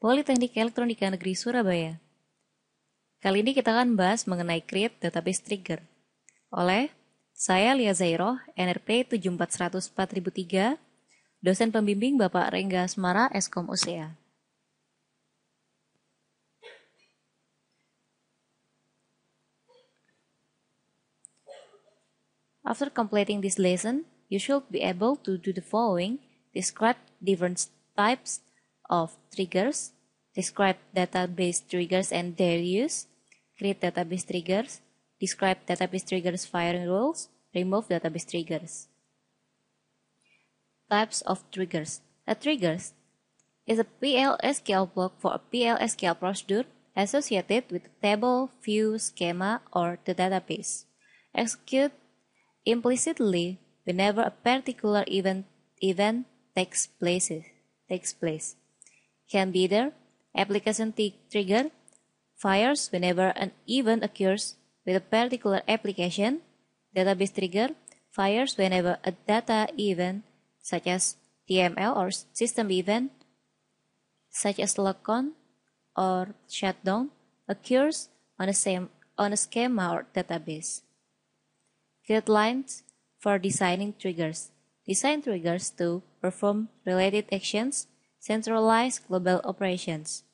Politeknik Elektronika Negeri Surabaya. Kali ini kita akan bahas mengenai Create Database Trigger oleh saya Lia Zairo, NRP 74100-4003, dosen pembimbing Bapak Rengga Asmara, Eskom UCA. After completing this lesson, you should be able to do the following: describe different types of triggers, describe database triggers and their use, create database triggers, describe database triggers firing rules, remove database triggers. Types of triggers. A triggers is a PL/SQL block for a PL/SQL procedure associated with a table, view, schema, or the database. Execute implicitly whenever a particular event takes place. Can be either application trigger fires whenever an event occurs with a particular application. Database trigger fires whenever a data event such as DML or system event such as logon or shutdown occurs on a schema or database. Guidelines for designing triggers. Design triggers to perform related actions, centralize global operations.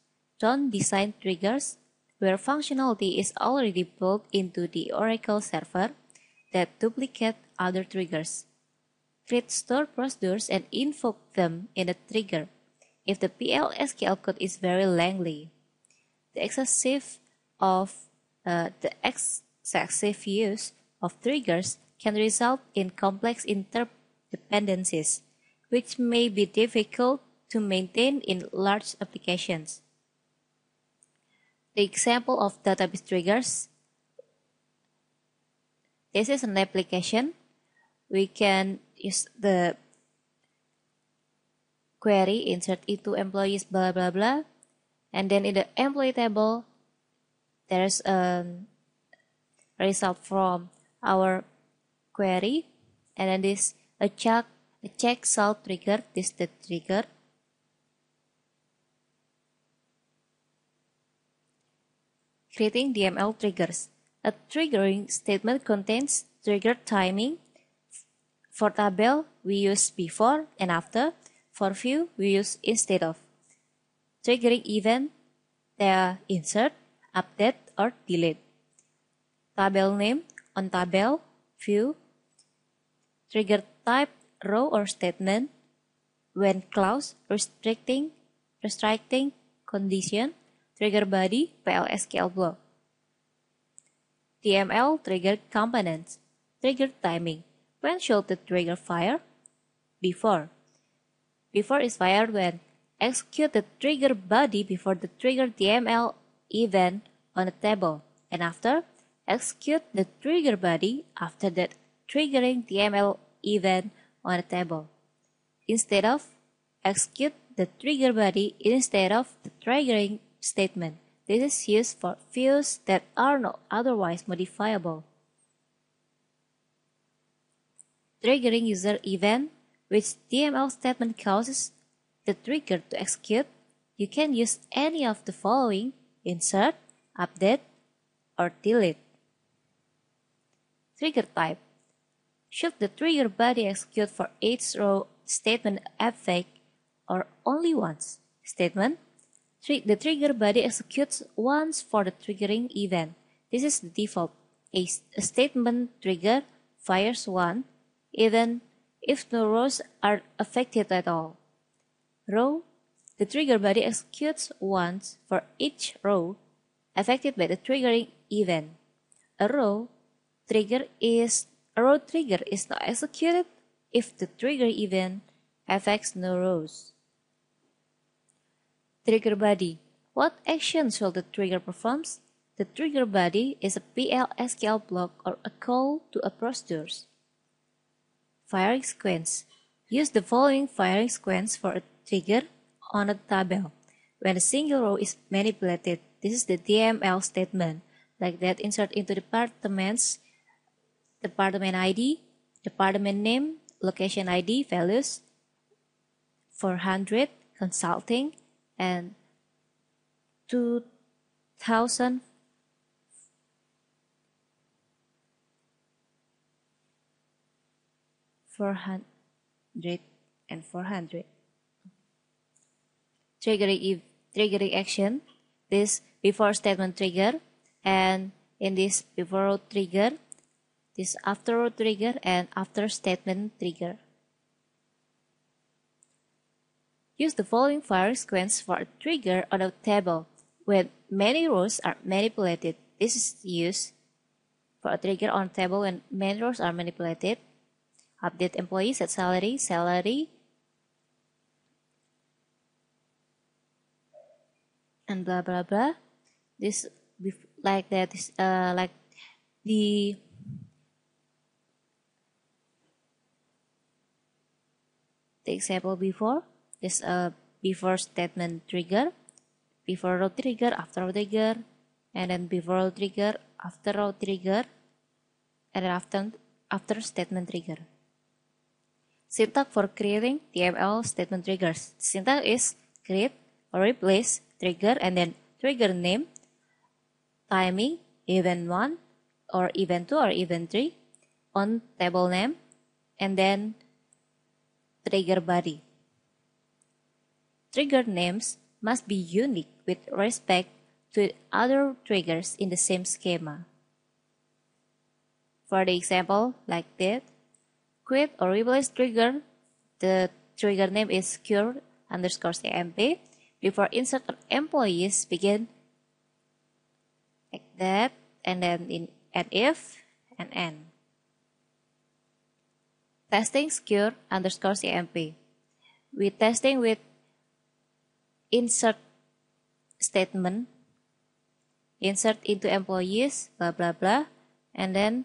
Don't design triggers where functionality is already built into the Oracle server that duplicate other triggers. Create stored procedures and invoke them in a trigger if the PL/SQL code is very lengthy. The excessive use of triggers can result in complex interdependencies, which may be difficult to maintain in large applications. The example of database triggers. This is an application. We can use the query, insert into employees, blah, blah, blah. And then in the employee table, there's a result from our query. And then this a check salt trigger, this is the trigger. Creating DML triggers. A triggering statement contains trigger timing. For table, we use before and after. For view, we use instead of. Triggering event, they are insert, update, or delete. Table name, on table, view. Trigger type, row or statement. When clause, restricting condition. Trigger body, PL/SQL block. DML trigger components. Trigger timing. When should the trigger fire? Before. Before is fired when execute the trigger body before the trigger DML event on a table. And after, execute the trigger body after that triggering DML event on a table. Instead of, execute the trigger body instead of the triggering statement. This is used for views that are not otherwise modifiable. Triggering user event, which DML statement causes the trigger to execute. You can use any of the following: insert, update, or delete. Trigger type. Should the trigger body execute for each row statement effect or only once? Statement. The trigger body executes once for the triggering event. This is the default. A statement trigger fires once, even if no rows are affected at all. Row. The trigger body executes once for each row affected by the triggering event. A row trigger is not executed if the trigger event affects no rows. Trigger body. What action should the trigger performs? The trigger body is a PL/SQL block or a call to a procedure. Firing sequence. Use the following firing sequence for a trigger on a table. When a single row is manipulated, this is the DML statement. Like that, insert into departments, department ID, department name, location ID, values, 400, consulting, and 2000 400 and 400. Triggering action, this before statement trigger, and in this before trigger, this after trigger, and after statement trigger. Use the following fire sequence for a trigger on a table when many rows are manipulated. This is used for a trigger on a table when many rows are manipulated. Update employee, set salary, and blah blah blah. This like that is like the example before. This before statement trigger, before row trigger, after row trigger, and then before row trigger, after row trigger, and then after statement trigger. Syntax for creating TML statement triggers. Syntax is create or replace trigger and then trigger name, timing, event 1 or event 2 or event 3 on table name, and then trigger body. Trigger names must be unique with respect to other triggers in the same schema. For the example, like that, create or replace trigger, the trigger name is cure_cmp. Before insert on employees begin like that, and then in add if and end. Testing cure_cmp. We testing with insert statement, insert into employees, blah blah blah, and then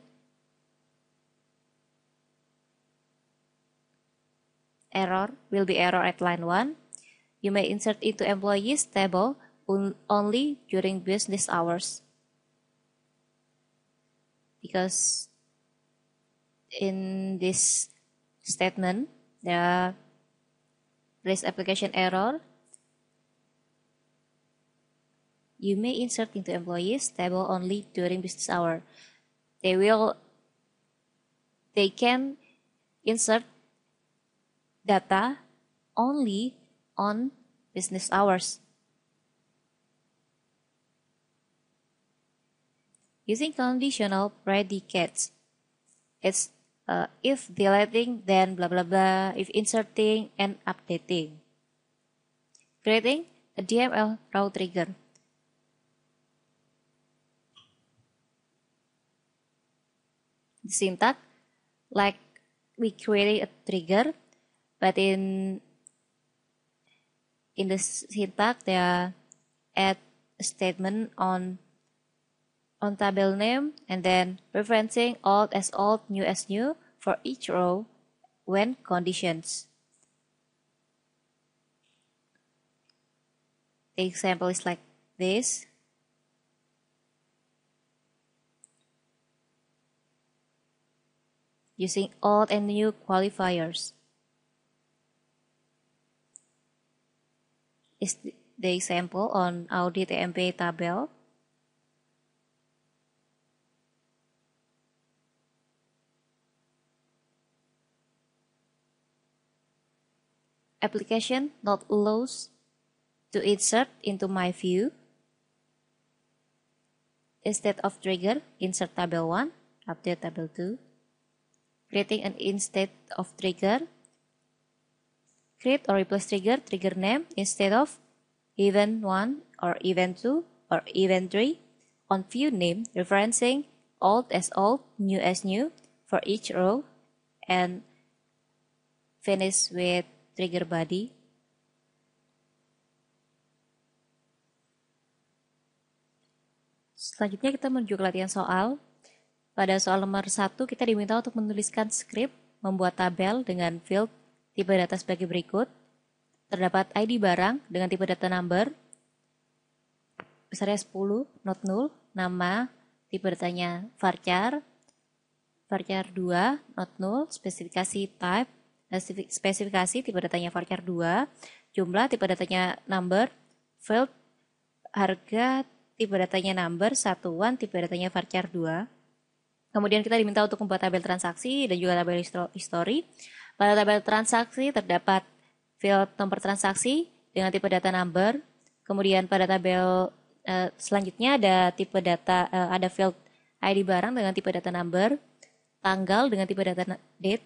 error will be error at line 1. You may insert into employees table only during business hours, because in this statement there is application error. You may insert into employees table only during business hour. They can insert data only on business hours. Using conditional predicates, it's if deleting, then blah blah blah, if inserting and updating. Creating a DML row trigger. The syntax, like we creating a trigger, but in the syntax there add a statement on table name and then referencing old as old, new as new for each row when conditions. The example is like this. Using old and new qualifiers. Is the example on Audit TMP tabel. Application not allows to insert into my view. Instead of trigger, insert table 1, update table 2. Creating an instead of trigger. Create or replace trigger name instead of event 1 or event 2 or event 3 on view name, referencing old as old, new as new for each row, and finish with trigger body. Selanjutnya kita menuju ke latihan soal. Pada soal nomor 1 kita diminta untuk menuliskan skrip membuat tabel dengan field tipe data sebagai berikut. Terdapat ID barang dengan tipe data number, besarnya 10, not null, nama, tipe datanya varchar, varchar 2, not null, spesifikasi type, spesifikasi tipe datanya varchar 2, jumlah tipe datanya number, field harga, tipe datanya number, satuan, tipe datanya varchar 2. Kemudian kita diminta untuk membuat tabel transaksi dan juga tabel history. Pada tabel transaksi terdapat field nomor transaksi dengan tipe data number. Kemudian pada tabel selanjutnya ada tipe data, ada field ID barang dengan tipe data number, tanggal dengan tipe data date,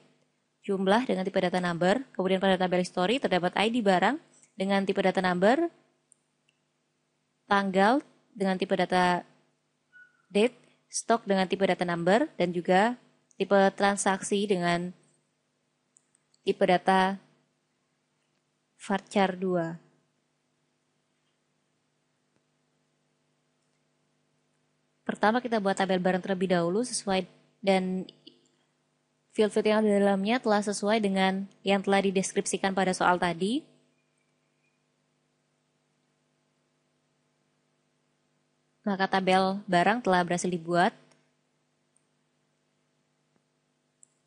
jumlah dengan tipe data number. Kemudian pada tabel history terdapat ID barang dengan tipe data number, tanggal dengan tipe data date, stok dengan tipe data number, dan juga tipe transaksi dengan tipe data varchar 2. Pertama kita buat tabel barang terlebih dahulu sesuai dan field-field yang ada di dalamnya telah sesuai dengan yang telah dideskripsikan pada soal tadi. Maka tabel barang telah berhasil dibuat.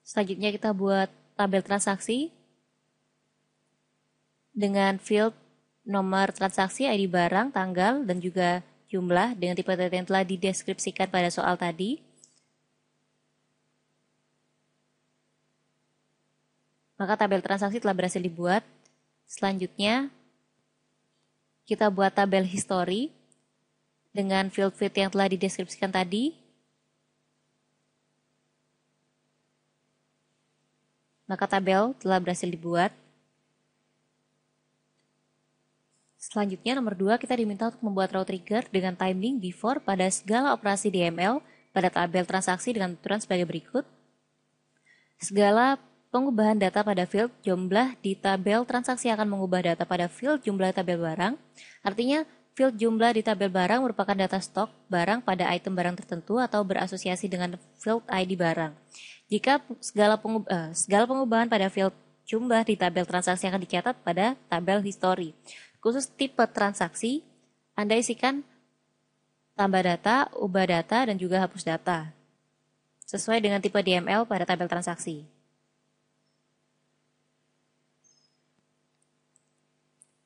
Selanjutnya kita buat tabel transaksi dengan field nomor transaksi, ID barang, tanggal, dan juga jumlah dengan tipe data yang telah dideskripsikan pada soal tadi. Maka tabel transaksi telah berhasil dibuat. Selanjutnya, kita buat tabel history dengan field-field yang telah dideskripsikan tadi. Maka tabel telah berhasil dibuat. Selanjutnya nomor 2 kita diminta untuk membuat row trigger dengan timing before pada segala operasi DML pada tabel transaksi dengan aturan sebagai berikut. Segala pengubahan data pada field jumlah di tabel transaksi akan mengubah data pada field jumlah tabel barang. Artinya field jumlah di tabel barang merupakan data stok barang pada item barang tertentu atau berasosiasi dengan field ID barang. Jika segala pengubahan pada field jumlah di tabel transaksi akan dicatat pada tabel history. Khusus tipe transaksi, Anda isikan tambah data, ubah data, dan juga hapus data. Sesuai dengan tipe DML pada tabel transaksi.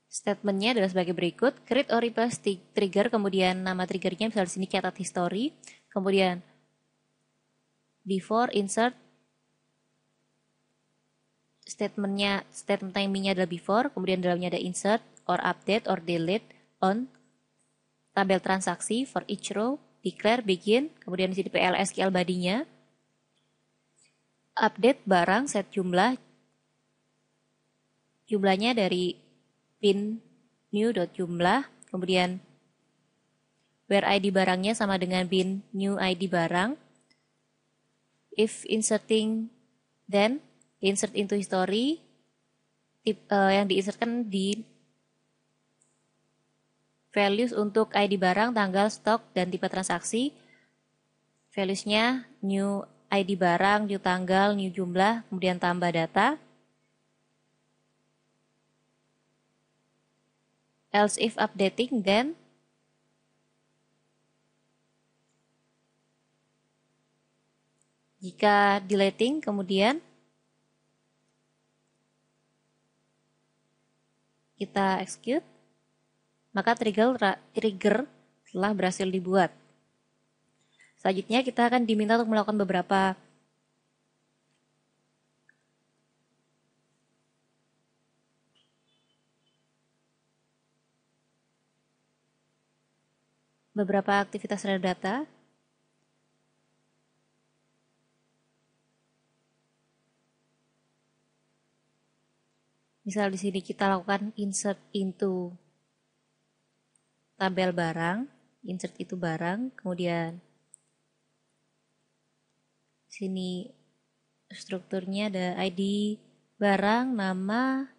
Statementnya adalah sebagai berikut, create or replace trigger, kemudian nama triggernya misalnya di sini catat history, kemudian before insert, statement timingnya adalah before, kemudian dalamnya ada insert, or update or delete on tabel transaksi for each row, declare begin, kemudian di sini PLSQL body-nya, update barang, set jumlahnya dari bin new.jumlah, kemudian where ID barangnya sama dengan bin new ID barang, if inserting then insert into history, yang diinsertkan di values untuk ID barang, tanggal, stok, dan tipe transaksi. Values-nya new ID barang, new tanggal, new jumlah, kemudian tambah data. Else if updating, then jika deleting, kemudian kita execute. Maka trigger telah berhasil dibuat. Selanjutnya kita akan diminta untuk melakukan beberapa aktivitas terhadap data. Misal di sini kita lakukan insert into tabel barang, insert itu barang, kemudian sini strukturnya ada ID barang, nama,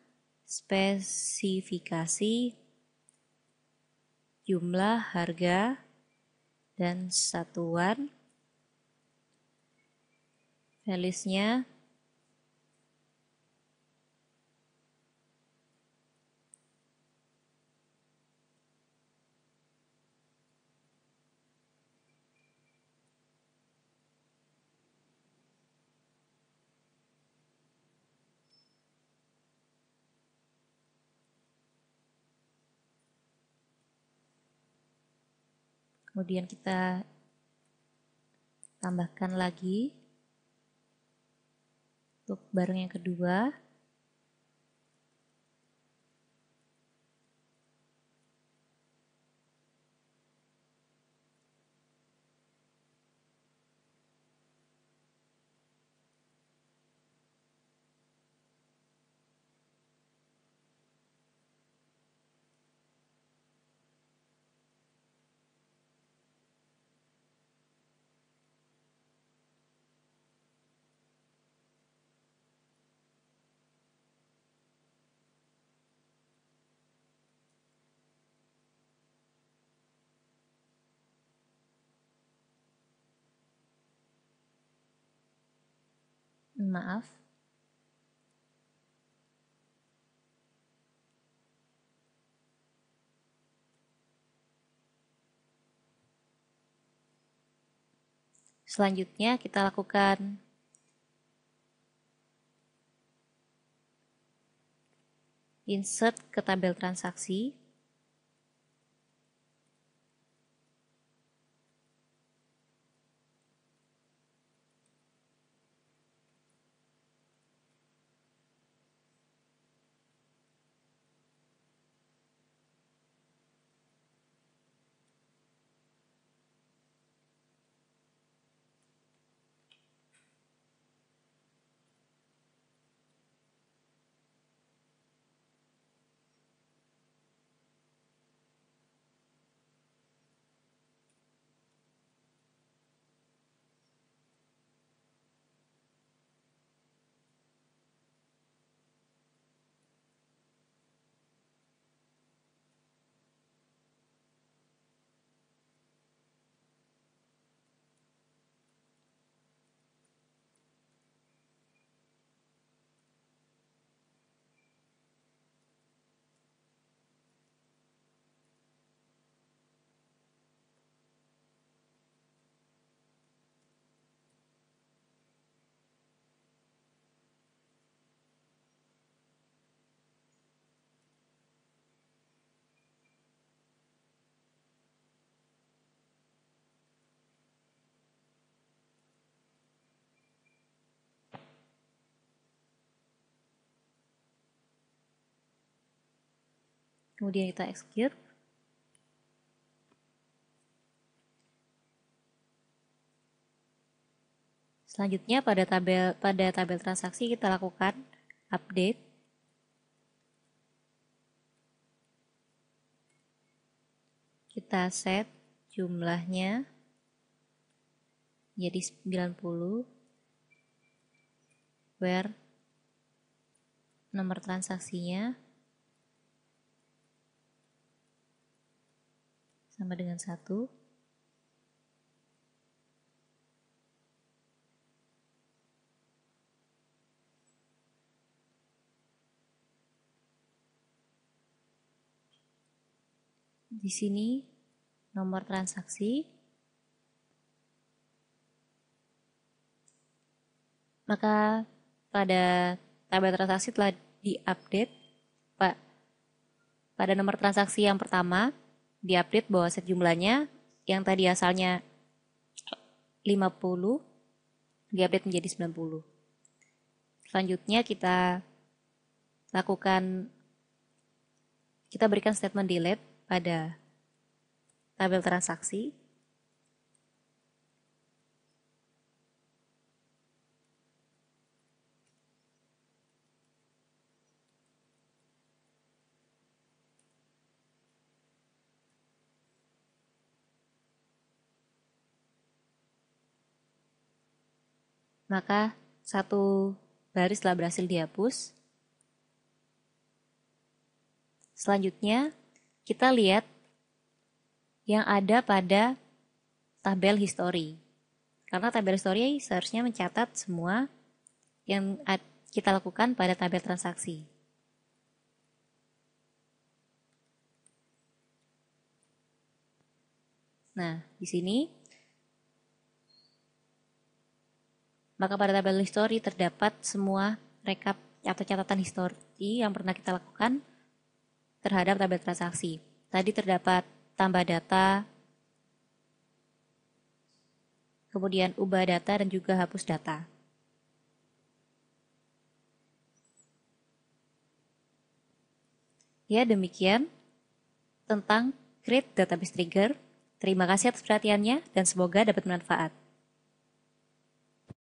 spesifikasi, jumlah, harga, dan satuan. Values-nya Kemudian kita tambahkan lagi untuk barang yang kedua. Maaf. Selanjutnya kita lakukan insert ke tabel transaksi. Kemudian kita execute. Selanjutnya pada tabel transaksi kita lakukan update. Kita set jumlahnya jadi 90, where nomor transaksinya sama dengan 1. Di sini nomor transaksi. Maka pada tabel transaksi telah diupdate. Pada nomor transaksi yang pertama diupdate bahwa set jumlahnya yang tadi asalnya 50 diupdate menjadi 90. Selanjutnya kita berikan statement delete pada tabel transaksi. Maka satu baris telah berhasil dihapus. Selanjutnya kita lihat yang ada pada tabel history. Karena tabel history seharusnya mencatat semua yang kita lakukan pada tabel transaksi. Nah, di sini maka pada tabel history terdapat semua rekap atau catatan history yang pernah kita lakukan terhadap tabel transaksi. Tadi terdapat tambah data, kemudian ubah data dan juga hapus data. Ya, demikian tentang Create Database Trigger. Terima kasih atas perhatiannya dan semoga dapat bermanfaat.